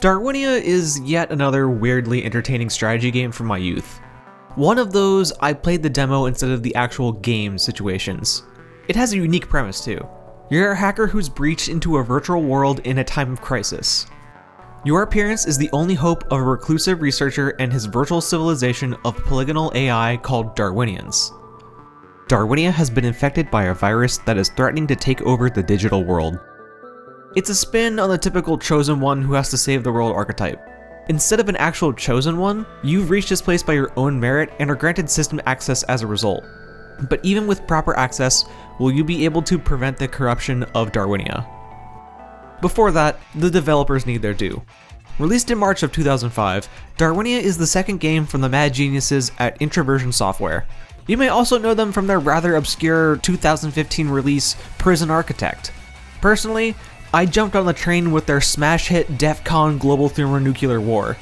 Darwinia is yet another weirdly entertaining strategy game from my youth. One of those I played the demo instead of the actual game situations. It has a unique premise too. You're a hacker who's breached into a virtual world in a time of crisis. Your appearance is the only hope of a reclusive researcher and his virtual civilization of polygonal AI called Darwinians. Darwinia has been infected by a virus that is threatening to take over the digital world. It's a spin on the typical chosen one who has to save the world archetype. Instead of an actual chosen one, you've reached this place by your own merit and are granted system access as a result. But even with proper access, will you be able to prevent the corruption of Darwinia? Before that, the developers need their due. Released in March of 2005, Darwinia is the second game from the mad geniuses at Introversion Software. You may also know them from their rather obscure 2015 release, Prison Architect. Personally, I jumped on the train with their smash hit DEF CON Global Thermonuclear War.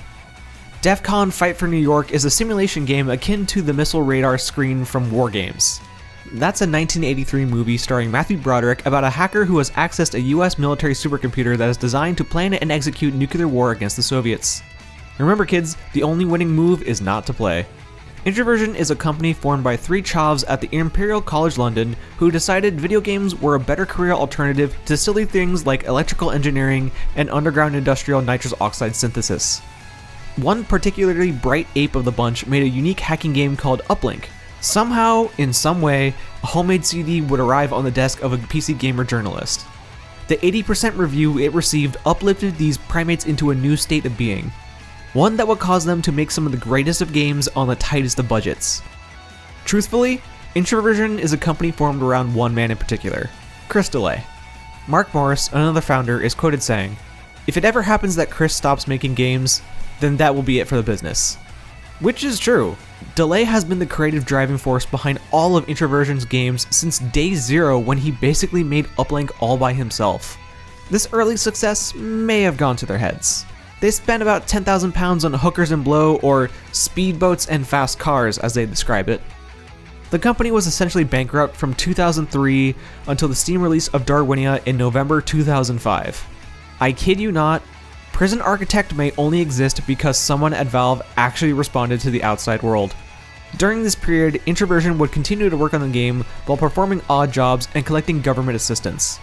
DEF CON Fight for New York is a simulation game akin to the missile radar screen from War Games. That's a 1983 movie starring Matthew Broderick about a hacker who has accessed a US military supercomputer that is designed to plan and execute nuclear war against the Soviets. Remember kids, the only winning move is not to play. Introversion is a company formed by three chavs at the Imperial College London who decided video games were a better career alternative to silly things like electrical engineering and underground industrial nitrous oxide synthesis. One particularly bright ape of the bunch made a unique hacking game called Uplink. Somehow, in some way, a homemade CD would arrive on the desk of a PC gamer journalist. The 80% review it received uplifted these primates into a new state of being. One that would cause them to make some of the greatest of games on the tightest of budgets. Truthfully, Introversion is a company formed around one man in particular, Chris DeLay. Mark Morris, another founder, is quoted saying, "If it ever happens that Chris stops making games, then that will be it for the business." Which is true. DeLay has been the creative driving force behind all of Introversion's games since day zero when he basically made Uplink all by himself. This early success may have gone to their heads. They spent about £10,000 on hookers and blow, or speedboats and fast cars as they describe it. The company was essentially bankrupt from 2003 until the Steam release of Darwinia in November 2005. I kid you not, Prison Architect may only exist because someone at Valve actually responded to the outside world. During this period, Introversion would continue to work on the game while performing odd jobs and collecting government assistance.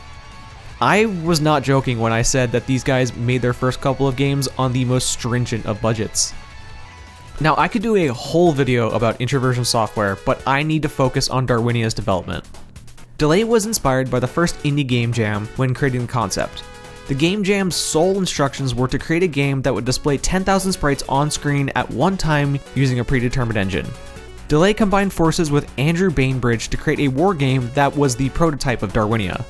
I was not joking when I said that these guys made their first couple of games on the most stringent of budgets. Now, I could do a whole video about Introversion Software, but I need to focus on Darwinia's development. DeLay was inspired by the first indie game jam when creating the concept. The game jam's sole instructions were to create a game that would display 10,000 sprites on screen at one time using a predetermined engine. DeLay combined forces with Andrew Bainbridge to create a war game that was the prototype of Darwinia.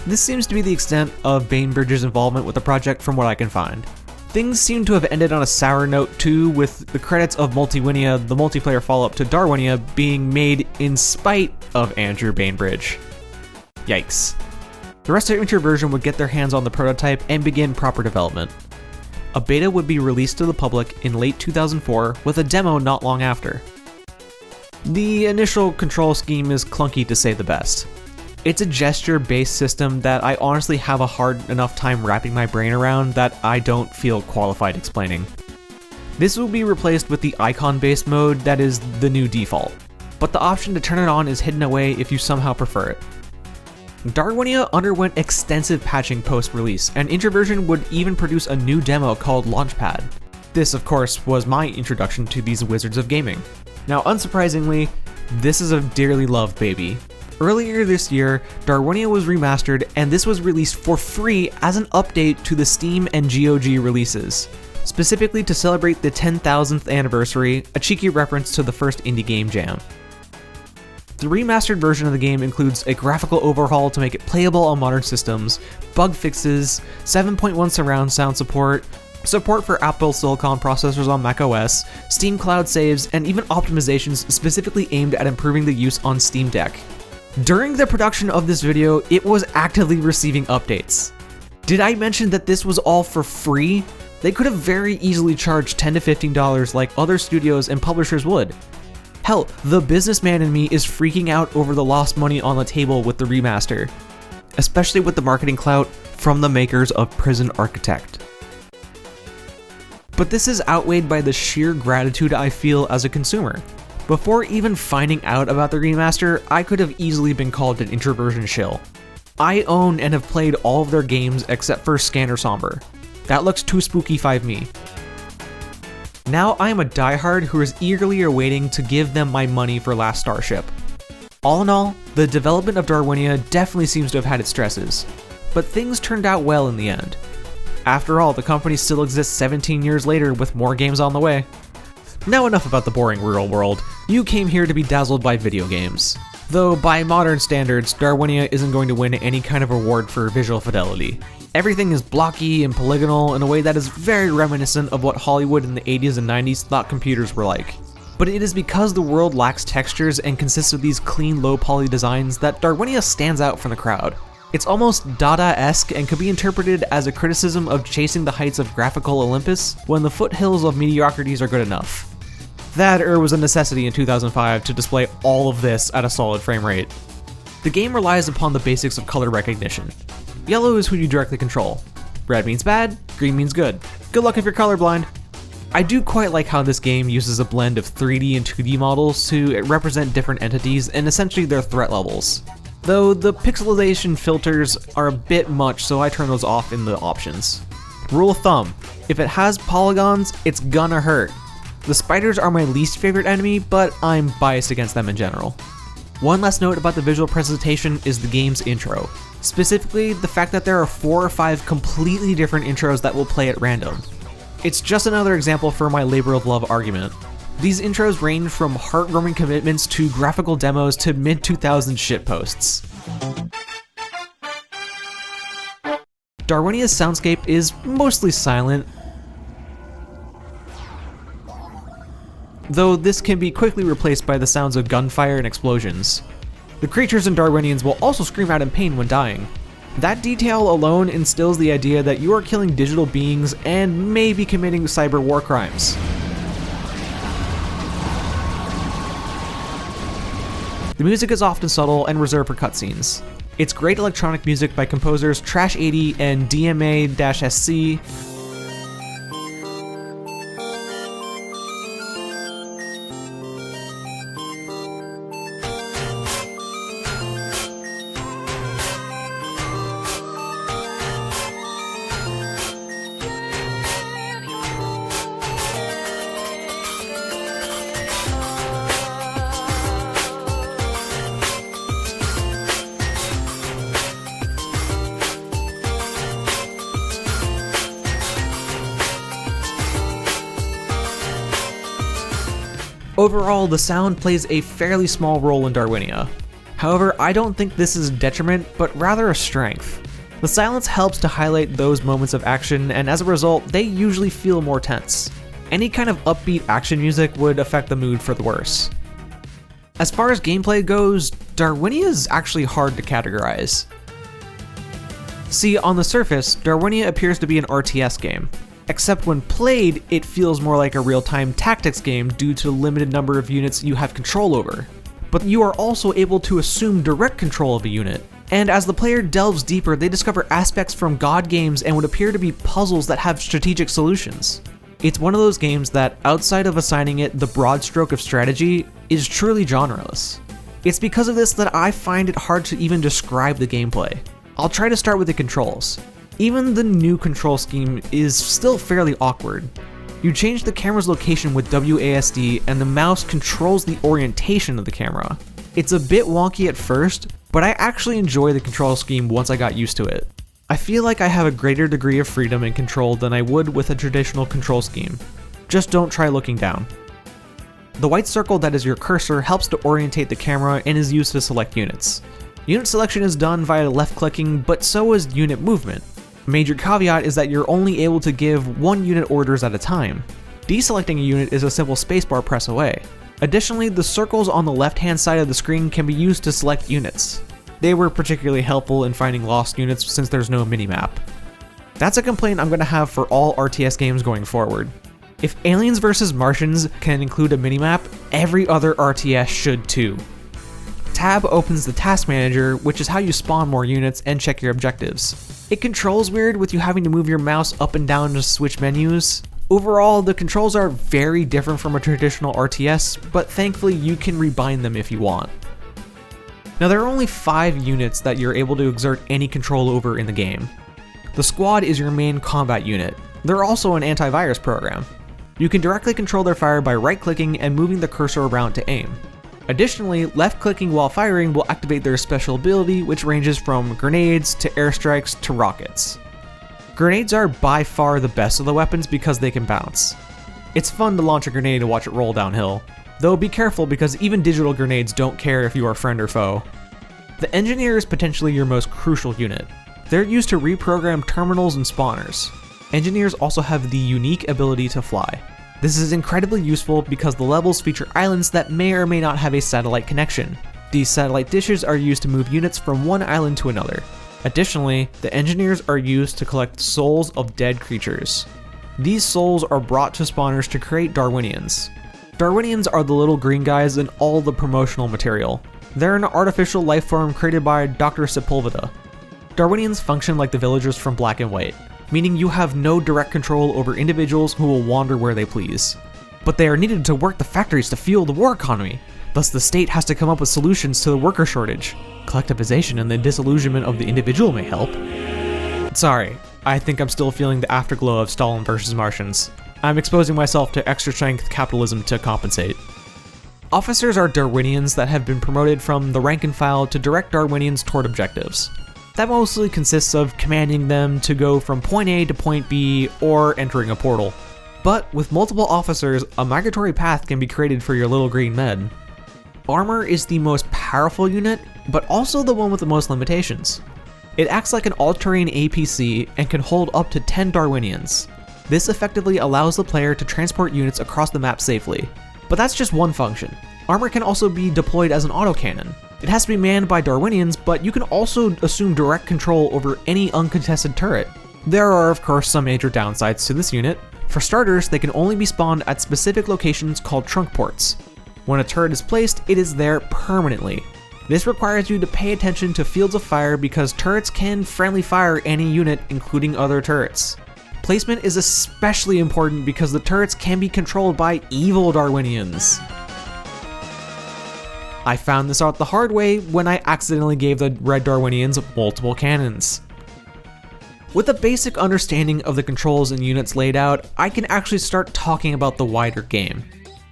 This seems to be the extent of Bainbridge's involvement with the project from what I can find. Things seem to have ended on a sour note too, with the credits of Multiwinia, the multiplayer follow-up to Darwinia, being made in spite of Andrew Bainbridge. Yikes. The rest of Introversion would get their hands on the prototype and begin proper development. A beta would be released to the public in late 2004, with a demo not long after. The initial control scheme is clunky to say the best. It's a gesture-based system that I honestly have a hard enough time wrapping my brain around that I don't feel qualified explaining. This will be replaced with the icon-based mode that is the new default, but the option to turn it on is hidden away if you somehow prefer it. Darwinia underwent extensive patching post-release, and Introversion would even produce a new demo called Launchpad. This, of course, was my introduction to these wizards of gaming. Now, unsurprisingly, this is a dearly loved baby. Earlier this year, Darwinia was remastered, and this was released for free as an update to the Steam and GOG releases, specifically to celebrate the 10,000th anniversary, a cheeky reference to the first indie game jam. The remastered version of the game includes a graphical overhaul to make it playable on modern systems, bug fixes, 7.1 surround sound support for Apple Silicon processors on macOS, Steam Cloud saves, and even optimizations specifically aimed at improving the use on Steam Deck. During the production of this video, it was actively receiving updates. Did I mention that this was all for free? They could have very easily charged $10 to $15 like other studios and publishers would. Hell, the businessman in me is freaking out over the lost money on the table with the remaster, especially with the marketing clout from the makers of Prison Architect. But this is outweighed by the sheer gratitude I feel as a consumer. Before even finding out about the remaster, I could have easily been called an introversion shill. I own and have played all of their games except for Scanner Somber. That looks too spooky 5 me. Now I am a diehard who is eagerly awaiting to give them my money for Last Starship. All in all, the development of Darwinia definitely seems to have had its stresses, but things turned out well in the end. After all, the company still exists 17 years later with more games on the way. Now enough about the boring real world. You came here to be dazzled by video games. Though by modern standards, Darwinia isn't going to win any kind of award for visual fidelity. Everything is blocky and polygonal in a way that is very reminiscent of what Hollywood in the 80s and 90s thought computers were like. But it is because the world lacks textures and consists of these clean low poly designs that Darwinia stands out from the crowd. It's almost Dada-esque and could be interpreted as a criticism of chasing the heights of graphical Olympus when the foothills of mediocrities are good enough. That was a necessity in 2005 to display all of this at a solid frame rate. The game relies upon the basics of color recognition. Yellow is who you directly control. Red means bad, green means good. Good luck if you're colorblind. I do quite like how this game uses a blend of 3D and 2D models to represent different entities and essentially their threat levels. Though the pixelization filters are a bit much, so I turn those off in the options. Rule of thumb, if it has polygons, it's gonna hurt. The spiders are my least favorite enemy, but I'm biased against them in general. One last note about the visual presentation is the game's intro. Specifically, the fact that there are 4 or 5 completely different intros that will play at random. It's just another example for my labor of love argument. These intros range from heartwarming commitments to graphical demos to mid-2000s shitposts. Darwinia's soundscape is mostly silent, though this can be quickly replaced by the sounds of gunfire and explosions. The creatures and Darwinians will also scream out in pain when dying. That detail alone instills the idea that you are killing digital beings and maybe committing cyber war crimes. The music is often subtle and reserved for cutscenes. It's great electronic music by composers Trash 80 and DMA-SC. Overall, the sound plays a fairly small role in Darwinia. However, I don't think this is a detriment, but rather a strength. The silence helps to highlight those moments of action, and as a result, they usually feel more tense. Any kind of upbeat action music would affect the mood for the worse. As far as gameplay goes, Darwinia is actually hard to categorize. See, on the surface, Darwinia appears to be an RTS game. Except when played, it feels more like a real-time tactics game due to the limited number of units you have control over. But you are also able to assume direct control of a unit. And as the player delves deeper, they discover aspects from God games and would appear to be puzzles that have strategic solutions. It's one of those games that, outside of assigning it the broad stroke of strategy, is truly genreless. It's because of this that I find it hard to even describe the gameplay. I'll try to start with the controls. Even the new control scheme is still fairly awkward. You change the camera's location with WASD and the mouse controls the orientation of the camera. It's a bit wonky at first, but I actually enjoy the control scheme once I got used to it. I feel like I have a greater degree of freedom and control than I would with a traditional control scheme. Just don't try looking down. The white circle that is your cursor helps to orientate the camera and is used to select units. Unit selection is done via left clicking, but so is unit movement. A major caveat is that you're only able to give 1 unit orders at a time. Deselecting a unit is a simple spacebar press away. Additionally, the circles on the left-hand side of the screen can be used to select units. They were particularly helpful in finding lost units since there's no minimap. That's a complaint I'm going to have for all RTS games going forward. If Aliens vs. Martians can include a minimap, every other RTS should too. Tab opens the task manager, which is how you spawn more units and check your objectives. It controls weird with you having to move your mouse up and down to switch menus. Overall, the controls are very different from a traditional RTS, but thankfully you can rebind them if you want. Now there are only 5 units that you're able to exert any control over in the game. The squad is your main combat unit. They're also an antivirus program. You can directly control their fire by right-clicking and moving the cursor around to aim. Additionally, left-clicking while firing will activate their special ability, which ranges from grenades to airstrikes to rockets. Grenades are by far the best of the weapons because they can bounce. It's fun to launch a grenade and watch it roll downhill, though be careful because even digital grenades don't care if you are friend or foe. The engineer is potentially your most crucial unit. They're used to reprogram terminals and spawners. Engineers also have the unique ability to fly. This is incredibly useful because the levels feature islands that may or may not have a satellite connection. These satellite dishes are used to move units from one island to another. Additionally, the engineers are used to collect souls of dead creatures. These souls are brought to spawners to create Darwinians. Darwinians are the little green guys in all the promotional material. They're an artificial life form created by Dr. Sepulveda. Darwinians function like the villagers from Black and White, meaning you have no direct control over individuals who will wander where they please. But they are needed to work the factories to fuel the war economy. Thus the state has to come up with solutions to the worker shortage. Collectivization and the disillusionment of the individual may help. Sorry, I think I'm still feeling the afterglow of Stalin versus Martians. I'm exposing myself to extra strength capitalism to compensate. Officers are Darwinians that have been promoted from the rank and file to direct Darwinians toward objectives. That mostly consists of commanding them to go from point A to point B or entering a portal. But with multiple officers, a migratory path can be created for your little green med. Armor is the most powerful unit, but also the one with the most limitations. It acts like an all-terrain APC and can hold up to 10 Darwinians. This effectively allows the player to transport units across the map safely. But that's just one function. Armor can also be deployed as an autocannon. It has to be manned by Darwinians, but you can also assume direct control over any uncontested turret. There are of course some major downsides to this unit. For starters, they can only be spawned at specific locations called trunk ports. When a turret is placed, it is there permanently. This requires you to pay attention to fields of fire because turrets can friendly fire any unit, including other turrets. Placement is especially important because the turrets can be controlled by evil Darwinians. I found this out the hard way when I accidentally gave the red Darwinians multiple cannons. With a basic understanding of the controls and units laid out, I can actually start talking about the wider game.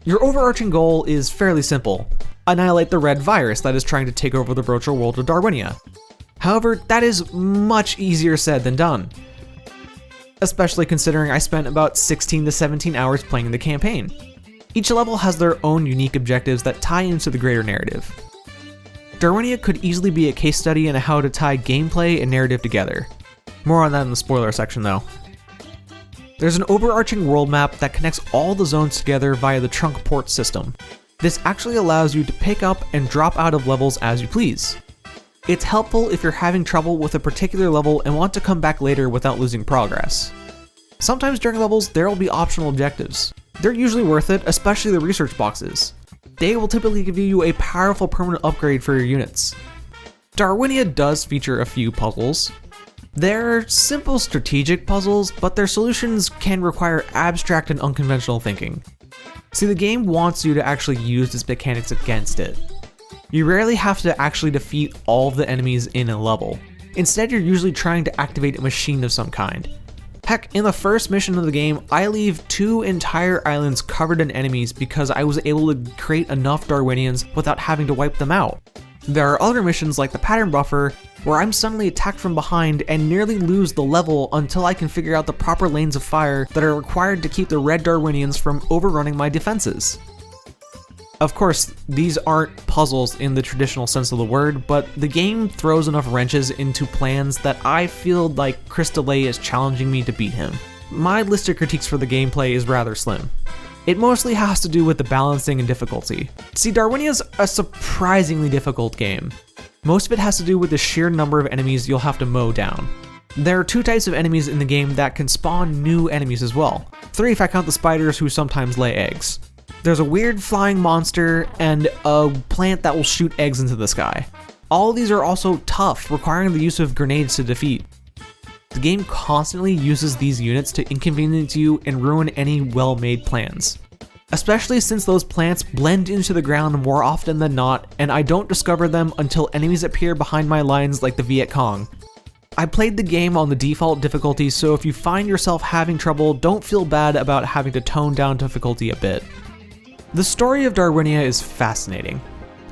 Your overarching goal is fairly simple: annihilate the red virus that is trying to take over the virtual world of Darwinia. However, that is much easier said than done, especially considering I spent about 16 to 17 hours playing the campaign. Each level has their own unique objectives that tie into the greater narrative. Darwinia could easily be a case study in how to tie gameplay and narrative together. More on that in the spoiler section though. There's an overarching world map that connects all the zones together via the trunk port system. This actually allows you to pick up and drop out of levels as you please. It's helpful if you're having trouble with a particular level and want to come back later without losing progress. Sometimes during levels, there will be optional objectives. They're usually worth it, especially the research boxes. They will typically give you a powerful permanent upgrade for your units. Darwinia does feature a few puzzles. They're simple strategic puzzles, but their solutions can require abstract and unconventional thinking. See, the game wants you to actually use its mechanics against it. You rarely have to actually defeat all of the enemies in a level. Instead, you're usually trying to activate a machine of some kind. Heck, in the first mission of the game, I leave 2 entire islands covered in enemies because I was able to create enough Darwinians without having to wipe them out. There are other missions like the pattern buffer where I'm suddenly attacked from behind and nearly lose the level until I can figure out the proper lanes of fire that are required to keep the red Darwinians from overrunning my defenses. Of course, these aren't puzzles in the traditional sense of the word, but the game throws enough wrenches into plans that I feel like Chris DeLay is challenging me to beat him. My list of critiques for the gameplay is rather slim. It mostly has to do with the balancing and difficulty. See, Darwinia's a surprisingly difficult game. Most of it has to do with the sheer number of enemies you'll have to mow down. There are 2 types of enemies in the game that can spawn new enemies as well. 3 if I count the spiders who sometimes lay eggs. There's a weird flying monster and a plant that will shoot eggs into the sky. All of these are also tough, requiring the use of grenades to defeat. the game constantly uses these units to inconvenience you and ruin any well-made plans. Especially since those plants blend into the ground more often than not, and I don't discover them until enemies appear behind my lines like the Viet Cong. I played the game on the default difficulty, so if you find yourself having trouble, don't feel bad about having to tone down difficulty a bit. The story of Darwinia is fascinating.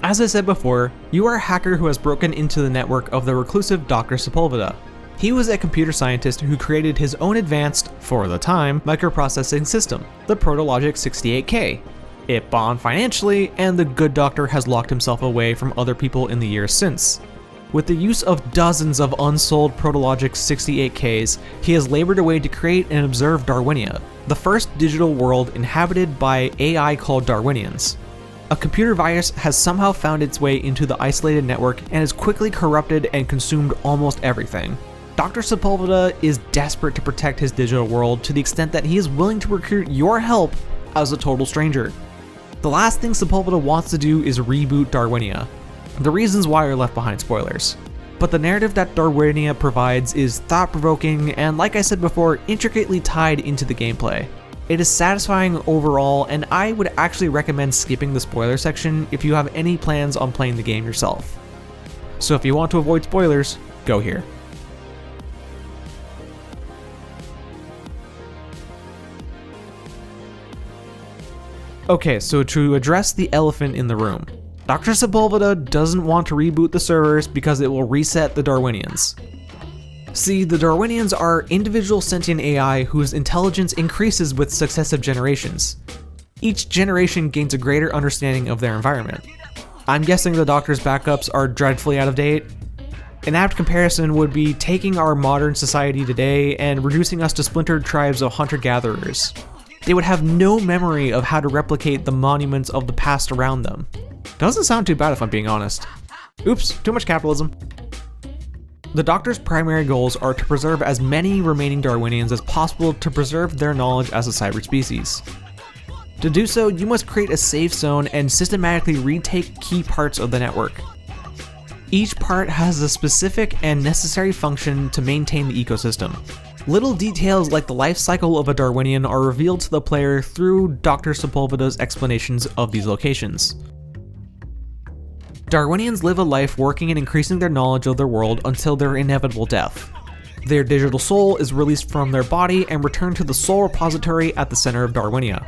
As I said before, you are a hacker who has broken into the network of the reclusive Dr. Sepulveda. He was a computer scientist who created his own advanced, for the time, microprocessing system, the Protologic 68K. It bombed financially, and the good doctor has locked himself away from other people in the years since. With the use of dozens of unsold Protologic 68Ks, he has labored away to create and observe Darwinia, the first digital world inhabited by AI called Darwinians. A computer virus has somehow found its way into the isolated network and has quickly corrupted and consumed almost everything. Dr. Sepulveda is desperate to protect his digital world to the extent that he is willing to recruit your help as a total stranger. The last thing Sepulveda wants to do is reboot Darwinia. The reasons why are left behind spoilers. But the narrative that Darwinia provides is thought-provoking and, like I said before, intricately tied into the gameplay. It is satisfying overall, and I would actually recommend skipping the spoiler section if you have any plans on playing the game yourself. So if you want to avoid spoilers, go here. Okay, so to address the elephant in the room, Dr. Sepulveda doesn't want to reboot the servers because it will reset the Darwinians. See, the Darwinians are individual sentient AI whose intelligence increases with successive generations. Each generation gains a greater understanding of their environment. I'm guessing the Doctor's backups are dreadfully out of date. An apt comparison would be taking our modern society today and reducing us to splintered tribes of hunter-gatherers. They would have no memory of how to replicate the monuments of the past around them. Doesn't sound too bad if I'm being honest. Oops, too much capitalism. The Doctor's primary goals are to preserve as many remaining Darwinians as possible to preserve their knowledge as a cyber species. To do so, you must create a safe zone and systematically retake key parts of the network. Each part has a specific and necessary function to maintain the ecosystem. Little details like the life cycle of a Darwinian are revealed to the player through Dr. Sepulveda's explanations of these locations. Darwinians live a life working and increasing their knowledge of their world until their inevitable death. Their digital soul is released from their body and returned to the soul repository at the center of Darwinia.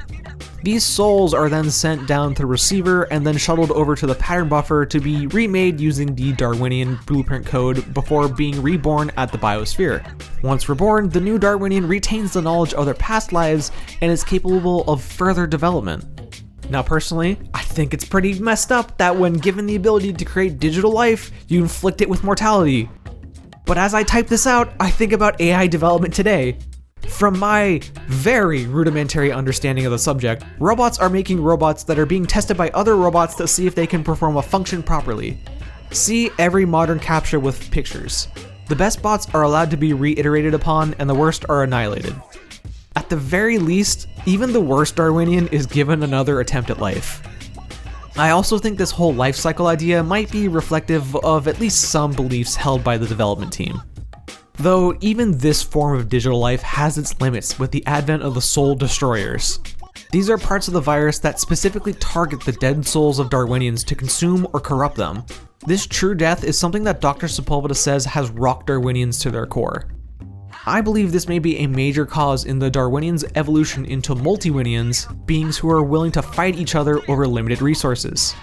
These souls are then sent down to the receiver and then shuttled over to the pattern buffer to be remade using the Darwinian blueprint code before being reborn at the biosphere. Once reborn, the new Darwinian retains the knowledge of their past lives and is capable of further development. Now personally, I think it's pretty messed up that when given the ability to create digital life, you inflict it with mortality. But as I type this out, I think about AI development today. From my very rudimentary understanding of the subject, robots are making robots that are being tested by other robots to see if they can perform a function properly. See every modern captcha with pictures. The best bots are allowed to be reiterated upon and the worst are annihilated. At the very least, even the worst Darwinian is given another attempt at life. I also think this whole life cycle idea might be reflective of at least some beliefs held by the development team. Though even this form of digital life has its limits with the advent of the soul destroyers. These are parts of the virus that specifically target the dead souls of Darwinians to consume or corrupt them. This true death is something that Dr. Sepulveda says has rocked Darwinians to their core. I believe this may be a major cause in the Darwinians' evolution into Multiwinians, beings who are willing to fight each other over limited resources.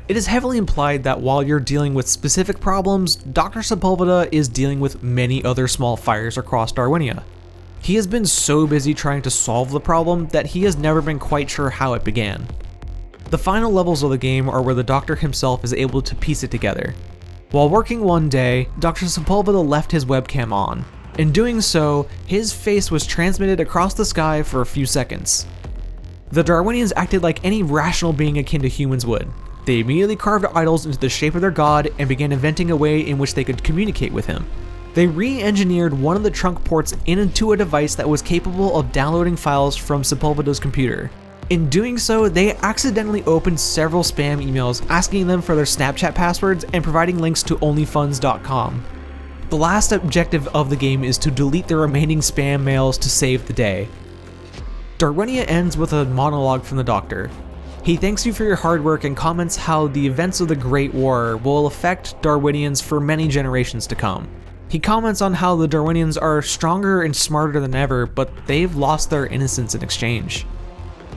It is heavily implied that while you're dealing with specific problems, Dr. Sepulveda is dealing with many other small fires across Darwinia. He has been so busy trying to solve the problem that he has never been quite sure how it began. The final levels of the game are where the Doctor himself is able to piece it together. While working one day, Dr. Sepulveda left his webcam on. In doing so, his face was transmitted across the sky for a few seconds. The Darwinians acted like any rational being akin to humans would. They immediately carved idols into the shape of their god and began inventing a way in which they could communicate with him. They re-engineered one of the trunk ports into a device that was capable of downloading files from Sepulveda's computer. In doing so, they accidentally opened several spam emails asking them for their Snapchat passwords and providing links to onlyfunds.com. The last objective of the game is to delete the remaining spam mails to save the day. Darwinia ends with a monologue from the Doctor. He thanks you for your hard work and comments how the events of the Great War will affect Darwinians for many generations to come. He comments on how the Darwinians are stronger and smarter than ever, but they've lost their innocence in exchange.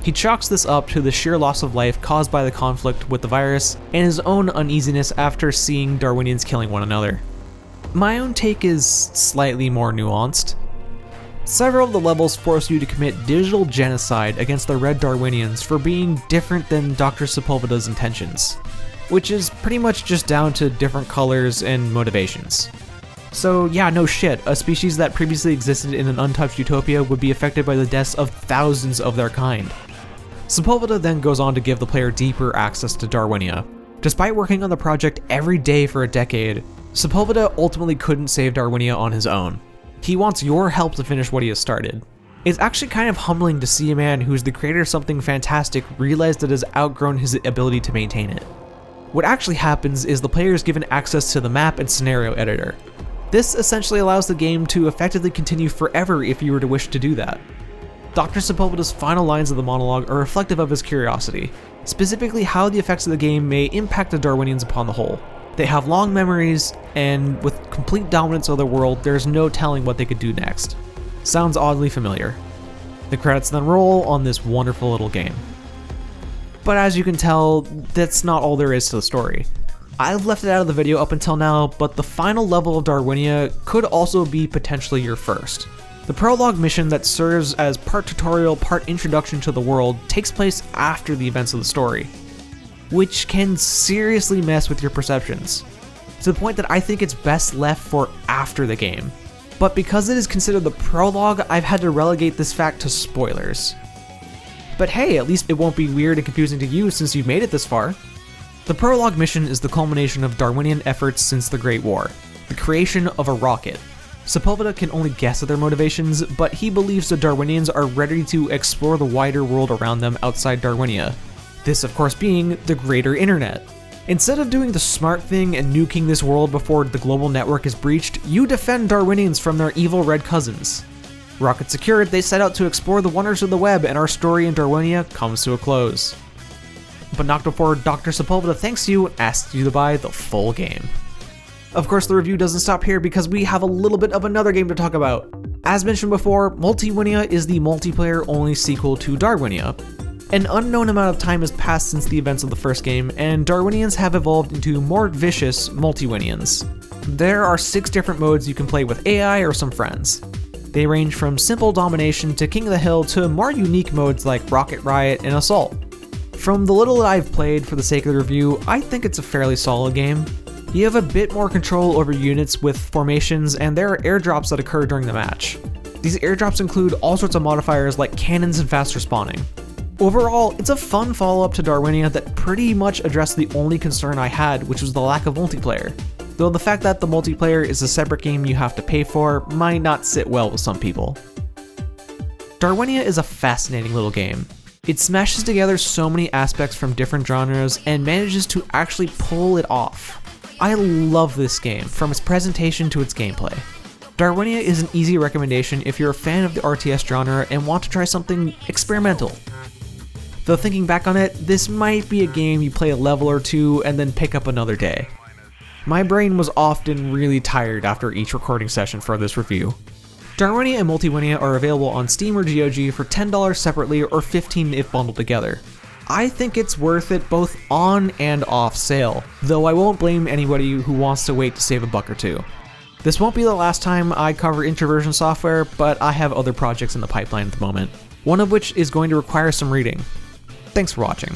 He chalks this up to the sheer loss of life caused by the conflict with the virus and his own uneasiness after seeing Darwinians killing one another. My own take is slightly more nuanced. Several of the levels force you to commit digital genocide against the Red Darwinians for being different than Dr. Sepulveda's intentions, which is pretty much just down to different colors and motivations. So yeah, no shit, a species that previously existed in an untouched utopia would be affected by the deaths of thousands of their kind. Sepulveda then goes on to give the player deeper access to Darwinia. Despite working on the project every day for a decade, Sepulveda ultimately couldn't save Darwinia on his own. He wants your help to finish what he has started. It's actually kind of humbling to see a man who's the creator of something fantastic realize that has outgrown his ability to maintain it. What actually happens is the player is given access to the map and scenario editor. This essentially allows the game to effectively continue forever if you were to wish to do that. Dr. Sepulveda's final lines of the monologue are reflective of his curiosity, specifically how the effects of the game may impact the Darwinians upon the whole. They have long memories, and with complete dominance of the world, there's no telling what they could do next. Sounds oddly familiar. The credits then roll on this wonderful little game. But as you can tell, that's not all there is to the story. I've left it out of the video up until now, but the final level of Darwinia could also be potentially your first. The prologue mission that serves as part tutorial, part introduction to the world takes place after the events of the story, which can seriously mess with your perceptions, to the point that I think it's best left for after the game. But because it is considered the prologue, I've had to relegate this fact to spoilers. But hey, at least it won't be weird and confusing to you since you've made it this far. The prologue mission is the culmination of Darwinian efforts since the Great War, the creation of a rocket. Sepulveda can only guess at their motivations, but he believes the Darwinians are ready to explore the wider world around them outside Darwinia. This of course being the greater internet. Instead of doing the smart thing and nuking this world before the global network is breached, you defend Darwinians from their evil red cousins. Rocket secured, they set out to explore the wonders of the web, and our story in Darwinia comes to a close. But not before Dr. Sepulveda thanks you and asks you to buy the full game. Of course, the review doesn't stop here because we have a little bit of another game to talk about. As mentioned before, Multiwinia is the multiplayer-only sequel to Darwinia. An unknown amount of time has passed since the events of the first game, and Darwinians have evolved into more vicious Multiwinians. There are 6 different modes you can play with AI or some friends. They range from simple domination to King of the Hill to more unique modes like Rocket Riot and Assault. From the little that I've played for the sake of the review, I think it's a fairly solid game. You have a bit more control over units with formations, and there are airdrops that occur during the match. These airdrops include all sorts of modifiers like cannons and fast respawning. Overall, it's a fun follow-up to Darwinia that pretty much addressed the only concern I had, which was the lack of multiplayer. Though the fact that the multiplayer is a separate game you have to pay for might not sit well with some people. Darwinia is a fascinating little game. It smashes together so many aspects from different genres and manages to actually pull it off. I love this game, from its presentation to its gameplay. Darwinia is an easy recommendation if you're a fan of the RTS genre and want to try something experimental. Though thinking back on it, this might be a game you play a level or two and then pick up another day. My brain was often really tired after each recording session for this review. Darwinia and Multiwinia are available on Steam or GOG for $10 separately or $15 if bundled together. I think it's worth it both on and off sale, though I won't blame anybody who wants to wait to save a buck or two. This won't be the last time I cover introversion software, but I have other projects in the pipeline at the moment, one of which is going to require some reading. Thanks for watching.